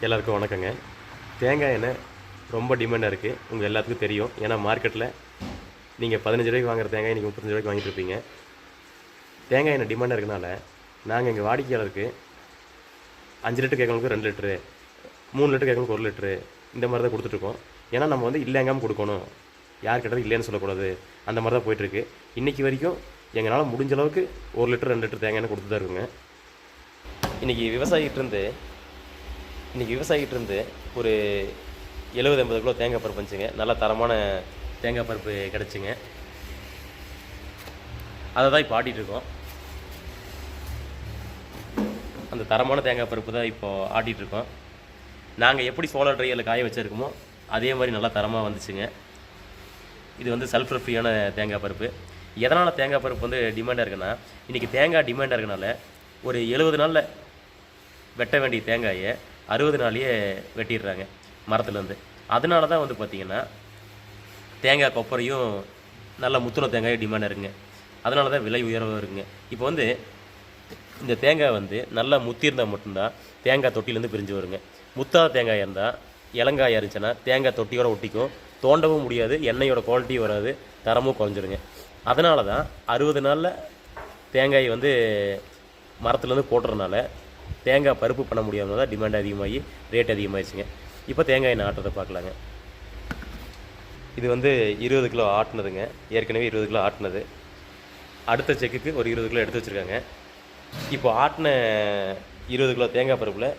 எல்லாருக்கும் வணக்கங்க. தேங்காய் எண்ணெய் ரொம்ப டிமாண்டாக இருக்குது. உங்கள் எல்லாத்துக்கும் தெரியும். ஏன்னா மார்க்கெட்டில் நீங்கள் 15 ரூபாய்க்கு வாங்குற தேங்காய் இன்றைக்கி 35 ரூபாய்க்கு வாங்கிட்டு இருப்பீங்க. தேங்காய் எண்ணெய் டிமாண்டாக இருக்கனால நாங்கள் எங்கள் வாடிக்கையாளருக்கு 5 லிட்டர் கேட்கறவங்களுக்கு 2 லிட்டரு, 3 லிட்டர் கேட்கறவங்களுக்கு 1 லிட்டரு இந்த மாதிரி தான் கொடுத்துட்ருக்கோம். ஏன்னா நம்ம வந்து இல்லைங்காமல் கொடுக்கணும், யார் கேட்டது இல்லைன்னு சொல்லக்கூடாது, அந்த மாதிரி தான் போயிட்டுருக்கு. இன்றைக்கி வரைக்கும் எங்களால் முடிஞ்ச அளவுக்கு 1 லிட்டர் 2 லிட்டர் தேங்காய் எண்ணெய் கொடுத்து தான் இருக்குங்க. இன்றைக்கி விவசாயிகிட்டேருந்து ஒரு 70-80 கிலோ தேங்காய் பருப்பு வந்துச்சுங்க. நல்லா தரமான தேங்காய் பருப்பு கிடச்சிங்க. அதை தான் இப்போ ஆட்டிகிட்ருக்கோம். அந்த தரமான தேங்காய் பருப்பு தான் இப்போது ஆட்டிகிட்ருக்கோம். நாங்கள் எப்படி சோலார் ட்ரையரில் காய வச்சுருக்கோமோ அதே மாதிரி நல்லா தரமாக வந்துச்சுங்க. இது வந்து சல்ஃபர் ஃப்ரீயான தேங்காய் பருப்பு. எதனால் தேங்காய் பருப்பு வந்து டிமாண்டாக இருக்குன்னா, இன்றைக்கி தேங்காய் டிமாண்டாக இருக்கனால ஒரு 70 நாளில் வெட்ட வேண்டிய தேங்காயை 60 நாளையே வெட்டிடுறாங்க மரத்துலேருந்து. அதனால தான் வந்து பார்த்திங்கன்னா தேங்காய் கொப்பரையும் நல்லா முத்துன தேங்காயும் டிமாண்டாக இருக்குங்க. அதனால தான் விலை உயர்வாக இருக்குங்க. இப்போ வந்து இந்த தேங்காய் வந்து நல்லா முத்திருந்தால் மட்டும்தான் தேங்காய் தொட்டிலேருந்து பிரிஞ்சு வருங்க. முத்தாத தேங்காய் இருந்தால், இளங்காயாக இருந்துச்சுன்னா தேங்காய் தொட்டியோட ஒட்டிக்கும், தோண்டவும் முடியாது, எண்ணெயோட குவாலிட்டியும் வராது, தரமும் குறைஞ்சிருங்க. அதனால தான் 60 நாளில் தேங்காய் வந்து மரத்துலேருந்து போட்டுறதுனால தேங்காய் பருப்பு பண்ண முடியாமல் தான் டிமாண்ட் அதிகமாகி ரேட் அதிகமாகிடுச்சுங்க. இப்போ தேங்காய் எண்ணெய் ஆட்டுறதை பார்க்கலாங்க. இது வந்து 20 கிலோ ஆட்டினதுங்க. ஏற்கனவே 20 கிலோ ஆட்டினது. அடுத்த செக்குக்கு ஒரு 20 கிலோ எடுத்து வச்சுருக்காங்க. இப்போ ஆட்டின 20 கிலோ தேங்காய் பருப்பில்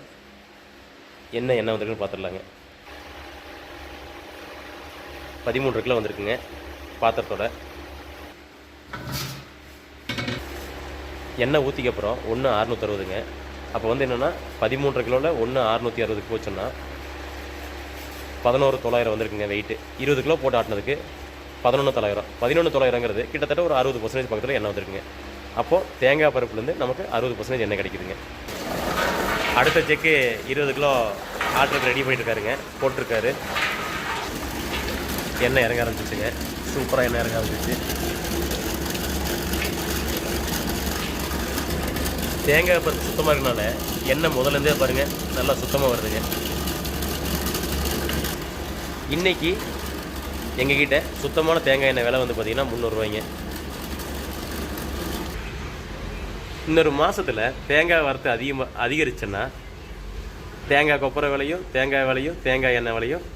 எண்ணெய் வந்திருக்குன்னு பார்த்துடலாங்க. 13 கிலோ வந்திருக்குங்க பாத்திரத்தோட. எண்ணெய் ஊற்றிக்கப்புறம் 1 660ங்க. அப்போ வந்து என்னென்னா 13 கிலோவில் 1 660 போச்சுன்னா 11,900 வந்திருக்குங்க வெயிட்டு. 20 கிலோ போட்டு ஆட்டினதுக்கு 11,900. 11,900ங்கிறது கிட்டத்தட்ட ஒரு 60% பக்கத்தில் எண்ணெய் வந்திருக்குங்க. அப்போது தேங்காய் பருப்புலேருந்து நமக்கு 60% எண்ணெய் கிடைக்குதுங்க. அடுத்த செக்கு 20 கிலோ ஆட்டுறதுக்கு ரெடி பண்ணிட்டுருக்காருங்க, போட்டிருக்காரு. எண்ணெய் இறங்க ஆரம்பிச்சிச்சுங்க. சூப்பராக எண்ணெய் இறங்க ஆரம்பிச்சிச்சு. தேங்காய் பருப்பு சுத்தமாக இருக்கனால எண்ணெய் முதலேருந்தே பாருங்கள் நல்லா சுத்தமாக வருதுங்க. இன்றைக்கி எங்ககிட்ட சுத்தமான தேங்காய் எண்ணெய் விலை வந்து பார்த்திங்கன்னா 300 ரூபாய்ங்க. இன்னொரு மாதத்தில் தேங்காய் வரத்து அதிகரிச்சுன்னா தேங்காய் கொப்பரை விலையும் தேங்காய் விலையும் தேங்காய் எண்ணெய் விலையும்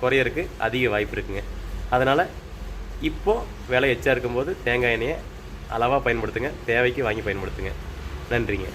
குறையறதுக்கு அதிக வாய்ப்பு இருக்குங்க. அதனால் இப்போது விலை எச்சா இருக்கும்போது தேங்காய் எண்ணெயை அளவாக பயன்படுத்துங்க, தேவைக்கு வாங்கி பயன்படுத்துங்க. நன்றிங்க.